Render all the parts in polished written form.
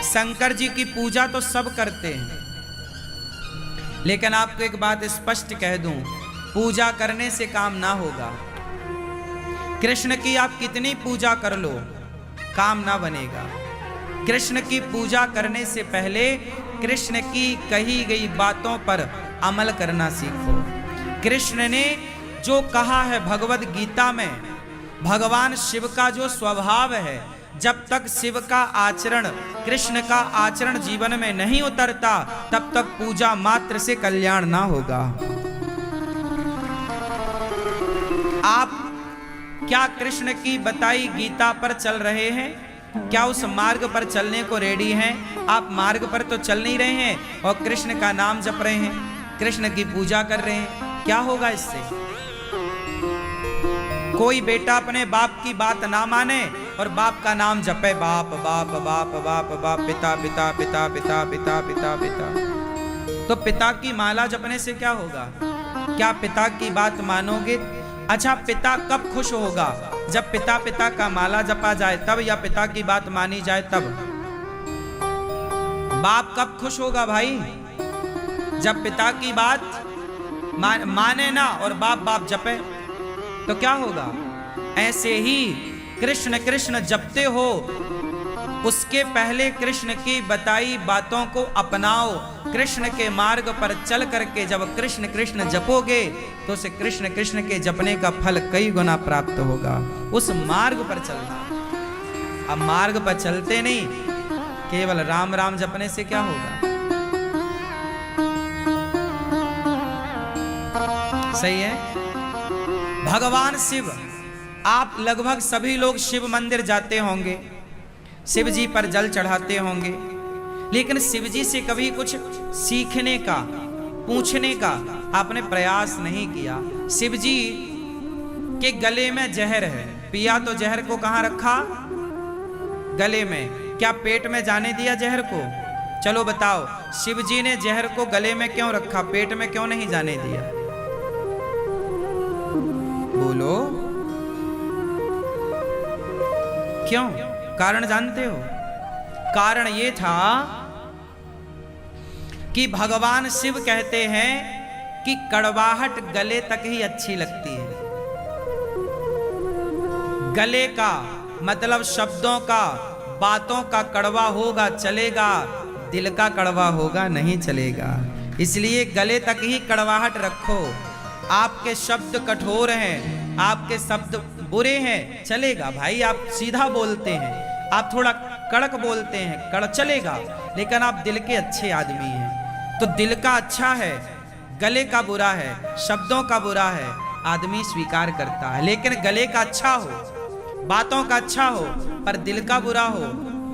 शंकर जी की पूजा तो सब करते हैं, लेकिन आपको एक बात स्पष्ट कह दूं, पूजा करने से काम ना होगा। कृष्ण की आप कितनी पूजा कर लो, काम ना बनेगा। कृष्ण की पूजा करने से पहले कृष्ण की कही गई बातों पर अमल करना सीखो। कृष्ण ने जो कहा है भगवद गीता में, भगवान शिव का जो स्वभाव है, जब तक शिव का आचरण, कृष्ण का आचरण जीवन में नहीं उतरता, तब तक पूजा मात्र से कल्याण ना होगा। आप क्या कृष्ण की बताई गीता पर चल रहे हैं? क्या उस मार्ग पर चलने को रेडी हैं? आप मार्ग पर तो चल नहीं रहे हैं और कृष्ण का नाम जप रहे हैं, कृष्ण की पूजा कर रहे हैं। क्या होगा इससे? कोई बेटा अपने बाप की बात ना माने और बाप का नाम जपे, बाप बाप बाप बाप बाप, पिता पिता पिता पिता पिता पिता पिता, तो पिता की माला जपने से क्या होगा? क्या पिता की बात मानोगे? अच्छा, पिता कब खुश होगा? जब पिता पिता का माला जपा जाए तब, या पिता की बात मानी जाए तब? बाप कब खुश होगा भाई? जब पिता की बात माने ना और बाप बाप जपे, तो क्या होगा? ऐसे ही कृष्ण कृष्ण जपते हो, उसके पहले कृष्ण की बताई बातों को अपनाओ। कृष्ण के मार्ग पर चल करके जब कृष्ण कृष्ण जपोगे तो उसे कृष्ण कृष्ण के जपने का फल कई गुना प्राप्त होगा। उस मार्ग पर चलना। अब मार्ग पर चलते नहीं, केवल राम राम जपने से क्या होगा? सही है। भगवान शिव, आप लगभग सभी लोग शिव मंदिर जाते होंगे, शिव जी पर जल चढ़ाते होंगे, लेकिन शिव जी से कभी कुछ सीखने का, पूछने का आपने प्रयास नहीं किया। शिव जी के गले में जहर है, पिया तो जहर को कहां रखा? गले में। क्या पेट में जाने दिया जहर को? चलो बताओ, शिव जी ने जहर को गले में क्यों रखा, पेट में क्यों नहीं जाने दिया? बोलो क्यों? कारण जानते हो? कारण ये था कि भगवान शिव कहते हैं कि कड़वाहट गले तक ही अच्छी लगती है। गले का मतलब शब्दों का, बातों का कड़वा होगा चलेगा, दिल का कड़वा होगा नहीं चलेगा। इसलिए गले तक ही कड़वाहट रखो। आपके शब्द कठोर हैं, आपके शब्द बुरे हैं, चलेगा भाई, आप सीधा बोलते हैं, आप थोड़ा कड़क बोलते हैं, कड़क चलेगा, लेकिन आप दिल के अच्छे आदमी हैं। तो दिल का अच्छा है, गले का बुरा है, शब्दों का बुरा है, आदमी स्वीकार करता है। लेकिन गले का अच्छा हो, बातों का अच्छा हो, पर दिल का बुरा हो,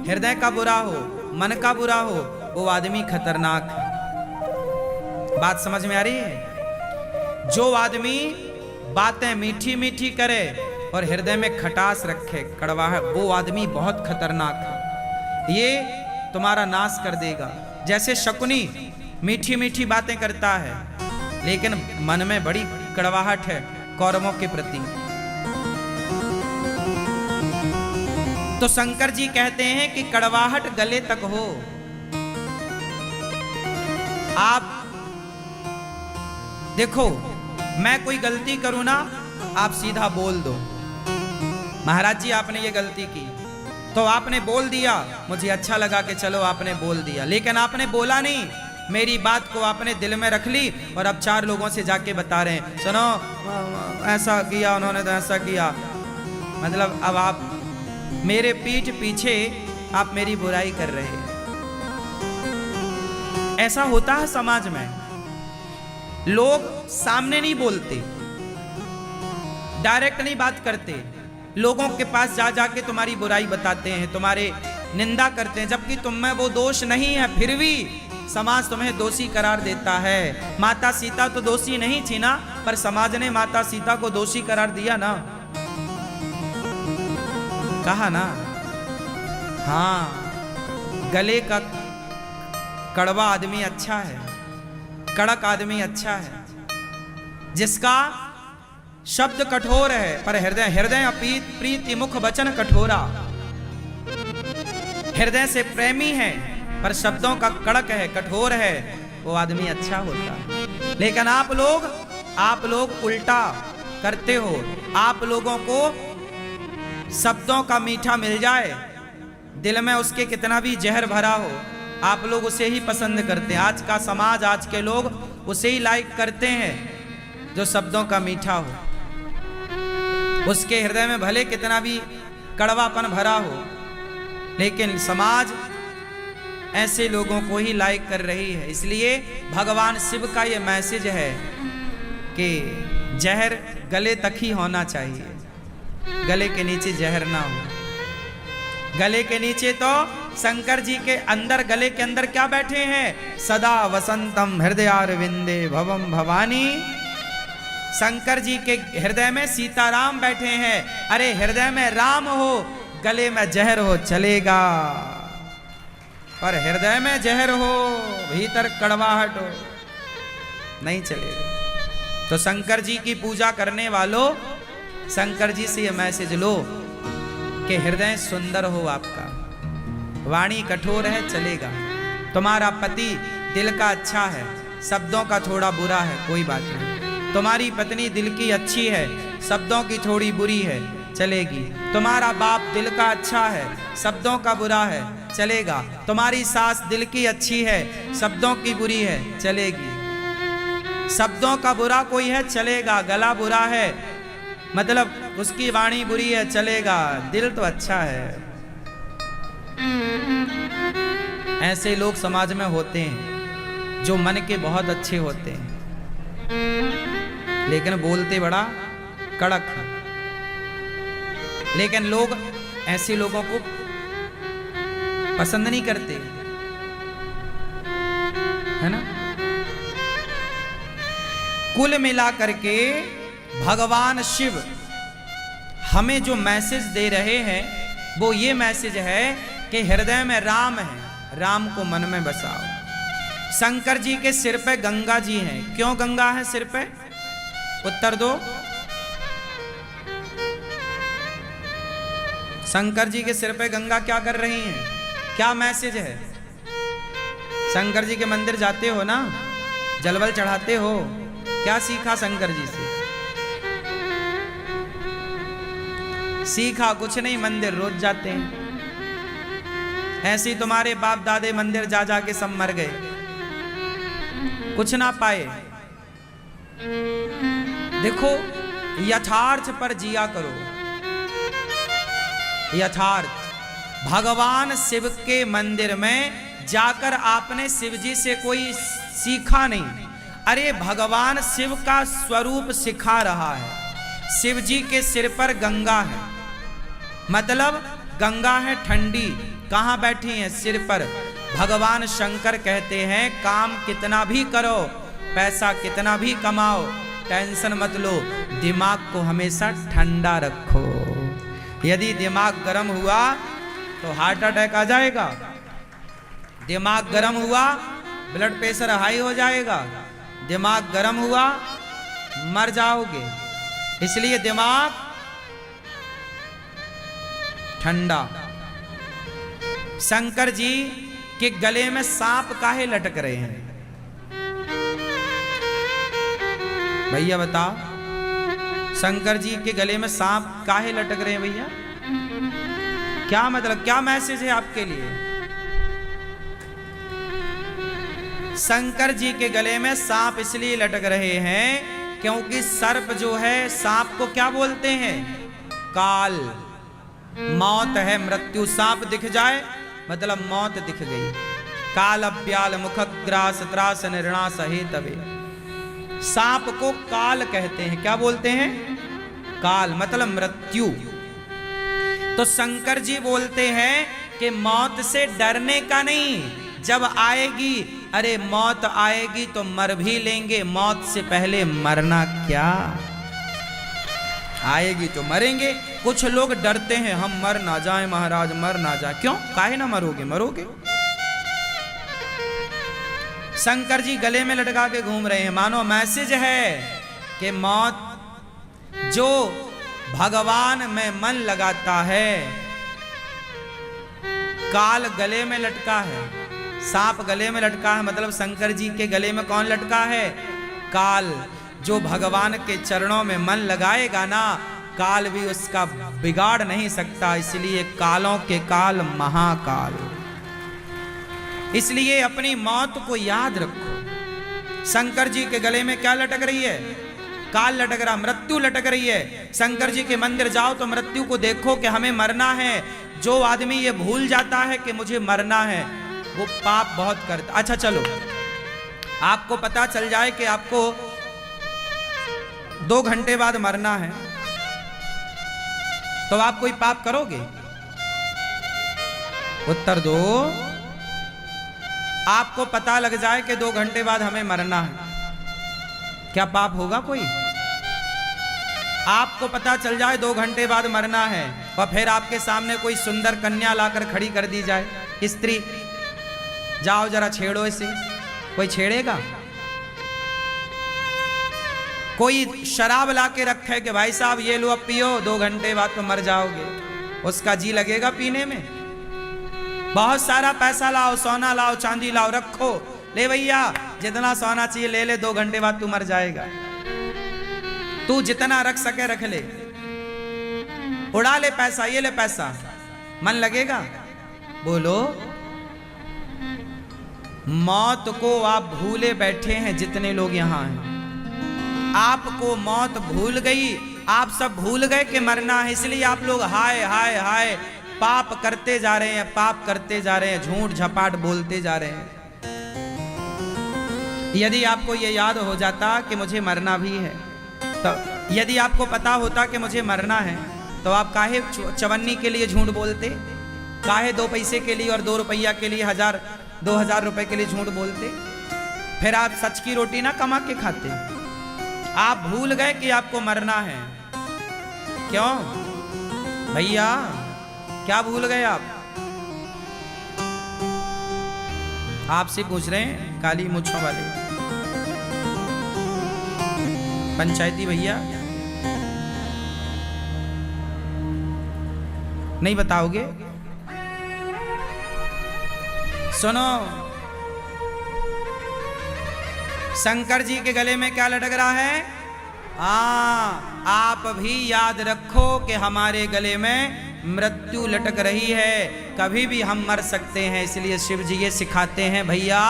हृदय का बुरा हो, मन का बुरा हो, वो आदमी खतरनाक है। बात समझ में आ रही है? जो आदमी बातें मीठी मीठी करे और हृदय में खटास रखे, कड़वा है, वो आदमी बहुत खतरनाक है। ये तुम्हारा नाश कर देगा। जैसे शकुनी मीठी मीठी बातें करता है, लेकिन मन में बड़ी कड़वाहट है कौरवों के प्रति। तो शंकर जी कहते हैं कि कड़वाहट गले तक हो। आप देखो, मैं कोई गलती करूं ना, आप सीधा बोल दो, महाराज जी आपने ये गलती की, तो आपने बोल दिया, मुझे अच्छा लगा कि चलो आपने बोल दिया, लेकिन आपने बोला नहीं, मेरी बात को आपने दिल में रख ली और अब 4 लोगों से जाके बता रहे हैं, सुनो ऐसा किया उन्होंने, तो ऐसा किया। मतलब अब आप मेरे पीठ पीछे आप मेरी बुराई कर रहे हैं। ऐसा होता है समाज में। लोग सामने नहीं बोलते, डायरेक्ट नहीं बात करते, लोगों के पास जा जाके तुम्हारी बुराई बताते हैं, तुम्हारे निंदा करते हैं, जबकि तुम में वो दोष नहीं है, फिर भी समाज तुम्हें दोषी करार देता है। माता सीता तो दोषी नहीं थी ना, पर समाज ने माता सीता को दोषी करार दिया ना, कहा ना। हाँ, गले का कड़वा आदमी अच्छा है, कड़क आदमी अच्छा है, जिसका शब्द कठोर है पर हृदय प्रीति मुख वचन कठोरा। हृदय से प्रेमी है पर शब्दों का कड़क है, कठोर है, वो आदमी अच्छा होता है। लेकिन आप लोग उल्टा करते हो। आप लोगों को शब्दों का मीठा मिल जाए, दिल में उसके कितना भी जहर भरा हो, आप लोग उसे ही पसंद करते हैं। आज का समाज, आज के लोग उसे ही लाइक करते हैं जो शब्दों का मीठा हो। उसके हृदय में भले कितना भी कड़वापन भरा हो, लेकिन समाज ऐसे लोगों को ही लाइक कर रही है। इसलिए भगवान शिव का ये मैसेज है कि जहर गले तक ही होना चाहिए, गले के नीचे जहर ना हो। गले के नीचे तो शंकर जी के अंदर, गले के अंदर क्या बैठे हैं? सदा वसंतम हृदयारविंदे भवम भवानी। शंकर जी के हृदय में सीताराम बैठे हैं। अरे हृदय में राम हो, गले में जहर हो चलेगा, पर हृदय में जहर हो, भीतर कड़वाहट हो, नहीं चलेगा। तो शंकर जी की पूजा करने वालों, शंकर जी से ये मैसेज लो कि हृदय सुंदर हो आपका, वाणी कठोर है चलेगा। तुम्हारा पति दिल का अच्छा है, शब्दों का थोड़ा बुरा है, कोई बात नहीं। तुम्हारी पत्नी दिल की अच्छी है, शब्दों की थोड़ी बुरी है, चलेगी। तुम्हारा बाप दिल का अच्छा है, शब्दों का बुरा है, चलेगा। तुम्हारी सास दिल की अच्छी है, शब्दों की बुरी है, चलेगी। शब्दों का बुरा कोई है, चलेगा। गला बुरा है, मतलब उसकी वाणी बुरी है, चलेगा। दिल तो अच्छा है। ऐसे लोग समाज में होते हैं जो मन के बहुत अच्छे होते हैं, लेकिन बोलते बड़ा कड़क है। लेकिन लोग ऐसे लोगों को पसंद नहीं करते, है ना। कुल मिला करके भगवान शिव हमें जो मैसेज दे रहे हैं वो ये मैसेज है कि हृदय में राम है, राम को मन में बसाओ। शंकर जी के सिर पे गंगा जी हैं। क्यों गंगा है सिर पे? उत्तर दो। शंकर जी के सिर पे गंगा क्या कर रही हैं? क्या मैसेज है? शंकर जी के मंदिर जाते हो ना, जलवल चढ़ाते हो, क्या सीखा शंकर जी से? सीखा कुछ नहीं, मंदिर रोज जाते हैं। ऐसे ही तुम्हारे बाप दादे मंदिर जा जा के सब मर गए, कुछ ना पाए। देखो, यथार्थ पर जिया करो। यथार्थ। भगवान शिव के मंदिर में जाकर आपने शिव जी से कोई सीखा नहीं। अरे भगवान शिव का स्वरूप सिखा रहा है। शिव जी के सिर पर गंगा है, मतलब गंगा है ठंडी। कहाँ बैठी है? सिर पर। भगवान शंकर कहते हैं काम कितना भी करो, पैसा कितना भी कमाओ, टेंशन मत लो, दिमाग को हमेशा ठंडा रखो। यदि दिमाग गर्म हुआ तो हार्ट अटैक आ जाएगा। दिमाग गर्म हुआ ब्लड प्रेशर हाई हो जाएगा। दिमाग गर्म हुआ मर जाओगे। इसलिए दिमाग ठंडा। शंकर जी के गले में सांप काहे लटक रहे हैं? भैया बताओ, शंकर जी के गले में सांप काहे लटक रहे हैं भैया? क्या मतलब, क्या मैसेज है आपके लिए? शंकर जी के गले में सांप इसलिए लटक रहे हैं क्योंकि सर्प जो है, सांप को क्या बोलते हैं? काल। मौत है, मृत्यु। सांप दिख जाए मतलब मौत दिख गई। काल अब्याल मुखग्रास त्रास निर्णास हेतवे। सांप को काल कहते हैं। क्या बोलते हैं? काल, मतलब मृत्यु। तो शंकर जी बोलते हैं कि मौत से डरने का नहीं, जब आएगी, अरे मौत आएगी तो मर भी लेंगे, मौत से पहले मरना क्या? आएगी तो मरेंगे। कुछ लोग डरते हैं हम मर ना जाए महाराज, मर ना जाए। क्यों? काहे ना मरोगे? मरोगे। शंकर जी गले में लटका के घूम रहे हैं, मानो मैसेज है कि मौत, जो भगवान में मन लगाता है, काल गले में लटका है, सांप गले में लटका है, मतलब शंकर जी के गले में कौन लटका है? काल। जो भगवान के चरणों में मन लगाएगा ना, काल भी उसका बिगाड़ नहीं सकता। इसलिए कालों के काल महाकाल। इसलिए अपनी मौत को याद रखो। शंकर जी के गले में क्या लटक रही है? काल लटक रहा, मृत्यु लटक रही है। शंकर जी के मंदिर जाओ तो मृत्यु को देखो कि हमें मरना है। जो आदमी ये भूल जाता है कि मुझे मरना है, वो पाप बहुत करता। अच्छा चलो, आपको पता चल जाए कि आपको 2 घंटे बाद मरना है, तो आप कोई पाप करोगे? उत्तर दो। आपको पता लग जाए कि 2 घंटे बाद हमें मरना है, क्या पाप होगा कोई? आपको पता चल जाए 2 घंटे बाद मरना है, और फिर आपके सामने कोई सुंदर कन्या लाकर खड़ी कर दी जाए, स्त्री, जाओ जरा छेड़ो इसे, कोई छेड़ेगा? कोई शराब ला के रखे कि भाई साहब ये लो अब पियो, 2 घंटे बाद तो मर जाओगे, उसका जी लगेगा पीने में? बहुत सारा पैसा लाओ, सोना लाओ, चांदी लाओ, रखो, ले भैया जितना सोना चाहिए ले ले, 2 घंटे बाद तू मर जाएगा। तू जितना रख सके रख ले, उड़ा ले पैसा, ये ले पैसा, मन लगेगा? बोलो। मौत को आप भूले बैठे हैं, जितने लोग यहां हैं। आपको मौत भूल गई, आप सब भूल गए कि मरना है, इसलिए आप लोग हाय हाय हाय पाप करते जा रहे हैं, पाप करते जा रहे हैं, झूठ झपाट बोलते जा रहे हैं। यदि आपको यह याद हो जाता कि मुझे मरना भी है, तो यदि आपको पता होता कि मुझे मरना है, तो आप काहे चवन्नी के लिए झूठ बोलते? काहे 2 पैसे के लिए और 2 रुपया के लिए 1000-2000 रुपए के लिए झूठ बोलते? फिर आप सच की रोटी ना कमा के खाते। आप भूल गए कि आपको मरना है। क्यों भैया, क्या भूल गए आप? आपसे पूछ रहे हैं काली मूंछों वाले पंचायती भैया, नहीं बताओगे? सुनो, शंकर जी के गले में क्या लटक रहा है? आप भी याद रखो कि हमारे गले में मृत्यु लटक रही है, कभी भी हम मर सकते हैं। इसलिए शिव जी ये सिखाते हैं, भैया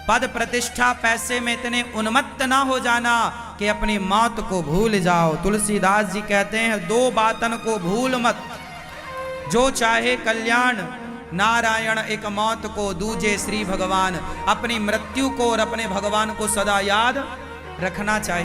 पद प्रतिष्ठा पैसे में इतने उन्मत्त ना हो जाना कि अपनी मौत को भूल जाओ। तुलसीदास जी कहते हैं, 2 बातन को भूल मत, जो चाहे कल्याण, नारायण एक मौत को, दूजे श्री भगवान। अपनी मृत्यु को और अपने भगवान को सदा याद रखना चाहिए।